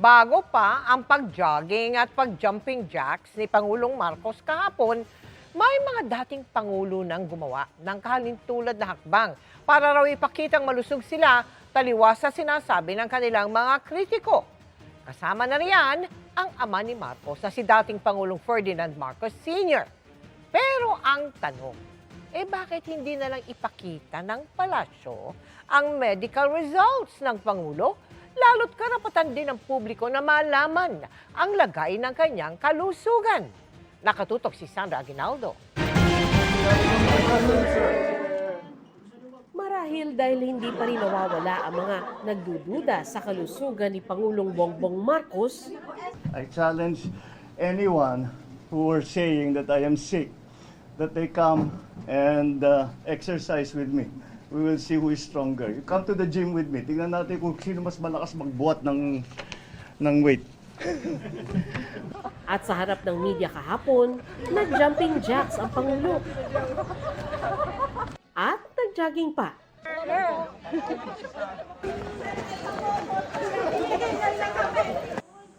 Bago pa ang pag-jogging at pag-jumping jacks ni Pangulong Marcos kahapon, may mga dating Pangulo nang gumawa ng kahalintulad na hakbang para raw ipakitang malusog sila taliwas sa sinasabi ng kanilang mga kritiko. Kasama na riyan ang ama ni Marcos na si dating Pangulong Ferdinand Marcos Sr. Pero ang tanong, bakit hindi na lang ipakita ng palasyo ang medical results ng Pangulo? Lalo't karapatan din ng publiko na malaman ang lagay ng kanyang kalusugan. Nakatutok si Sandra Aguinaldo. Marahil dahil hindi pa rin nawawala ang mga nagdududa sa kalusugan ni Pangulong Bongbong Marcos, I challenge anyone who are saying that I am sick, that they come and exercise with me. We will see who is stronger. You come to the gym with me. Tingnan natin kung sino mas malakas magbuhat ng weight. at sa harap ng media kahapon, nag-jumping jacks ang Pangulo. At nag-jogging pa.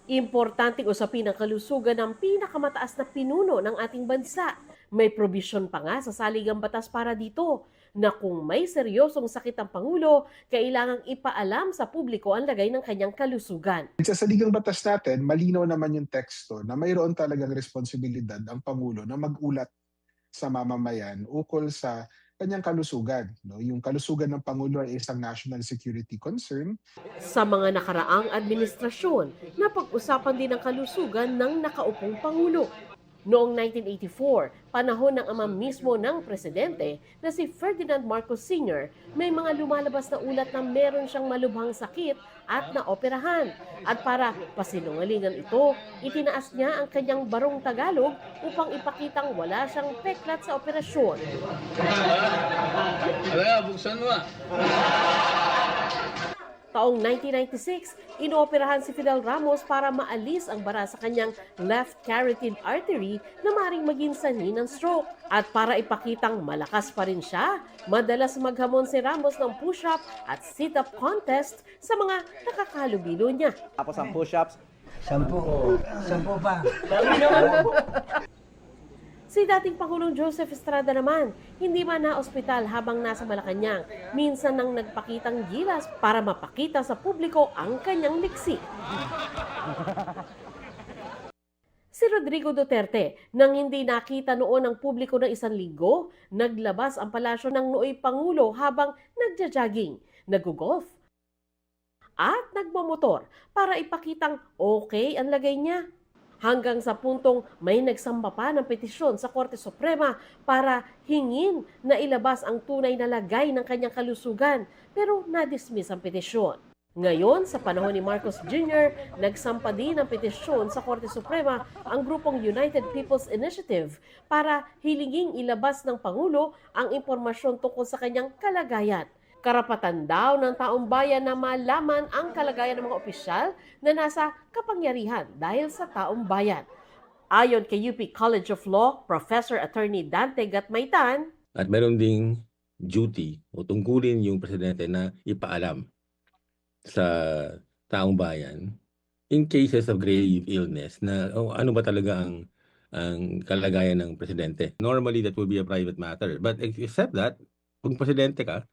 Importanteng usapin ang kalusugan ng pinakamataas na pinuno ng ating bansa. May probisyon pa nga sa saligang batas para dito na kung may seryosong sakit ang Pangulo, kailangang ipaalam sa publiko ang lagay ng kanyang kalusugan. Sa saligang batas natin, malinaw naman yung teksto na mayroon talagang responsibilidad ang Pangulo na mag-ulat sa mamamayan ukol sa kanyang kalusugan. Yung kalusugan ng Pangulo ay isang national security concern. Sa mga nakaraang administrasyon, napag-usapan din ang kalusugan ng nakaupong Pangulo. Noong 1984, panahon ng ama mismo ng presidente na si Ferdinand Marcos Sr., may mga lumalabas na ulat na meron siyang malubhang sakit at naoperahan. At para pasinungalingan ito, itinaas niya ang kanyang barong Tagalog upang ipakitang wala siyang peklat sa operasyon. Buksan mo. Taong 1996, inooperahan si Fidel Ramos para maalis ang bara sa kanyang left carotid artery na maring maging sanhi ng stroke. At para ipakitang malakas pa rin siya, madalas maghamon si Ramos ng push-up at sit-up contest sa mga nakakalubilo niya. Tapos ang push-ups, 10 pa. Si dating Pangulong Joseph Estrada naman, hindi man na-ospital habang nasa Malacanang, minsan nang nagpakitang gilas para mapakita sa publiko ang kanyang liksi. Si Rodrigo Duterte, nang hindi nakita noon ng publiko ng 1 linggo, naglabas ang palasyo ng nooy Pangulo habang nagja-jogging, nag-golf at nagmamotor para ipakitang okay ang lagay niya. Hanggang sa puntong may nagsamba pa ng petisyon sa Korte Suprema para hingin na ilabas ang tunay na lagay ng kanyang kalusugan, pero na-dismiss ang petisyon. Ngayon, sa panahon ni Marcos Jr., nagsampa din ng petisyon sa Korte Suprema ang grupong United People's Initiative para hilinging ilabas ng Pangulo ang impormasyon tungkol sa kanyang kalagayan. Karapatan daw ng taong bayan na malaman ang kalagayan ng mga opisyal na nasa kapangyarihan dahil sa taong bayan. Ayon kay UP College of Law, Professor Attorney Dante Gatmaytan, at meron ding duty o tungkulin yung presidente na ipaalam sa taong bayan in cases of grave illness na ano ba talaga ang kalagayan ng presidente. Normally, that will be a private matter. But except that, kung presidente ka,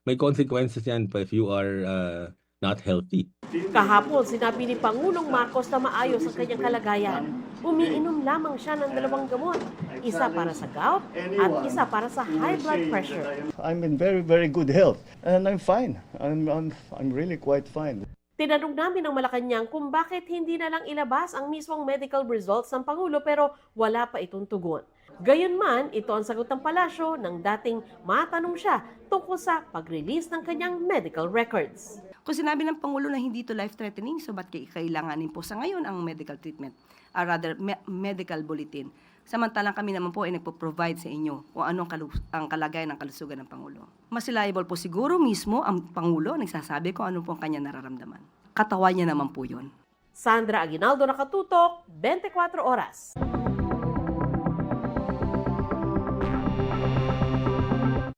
may consequences yan if you are not healthy. kahapon sinabi ni Pangulong Marcos na maayos ang kanyang kalagayan. Umiinom lamang siya ng 2 gamot, isa para sa gout at isa para sa high blood pressure. I'm in very, very good health and I'm fine. I'm really quite fine. Tinanong namin ng Malacanang kung bakit hindi na lang ilabas ang mismong medical results ng Pangulo pero wala pa itong tugon. Gayunman, ito ang sagot ng palasyo nang dating matanong siya tungkol sa pag-release ng kanyang medical records. Kung sinabi ng Pangulo na hindi ito life-threatening, so ba't kailanganin po sa ngayon ang medical treatment? Or rather, medical bulletin. Samantalang kami naman po ay nagpo-provide sa inyo kung ano ang kalagayan ng kalusugan ng Pangulo. Mas reliable po siguro mismo ang Pangulo nagsasabi kung ano po ang kanya nararamdaman. Katawan niya naman po yun. Sandra Aguinaldo, Nakatutok, 24 Oras.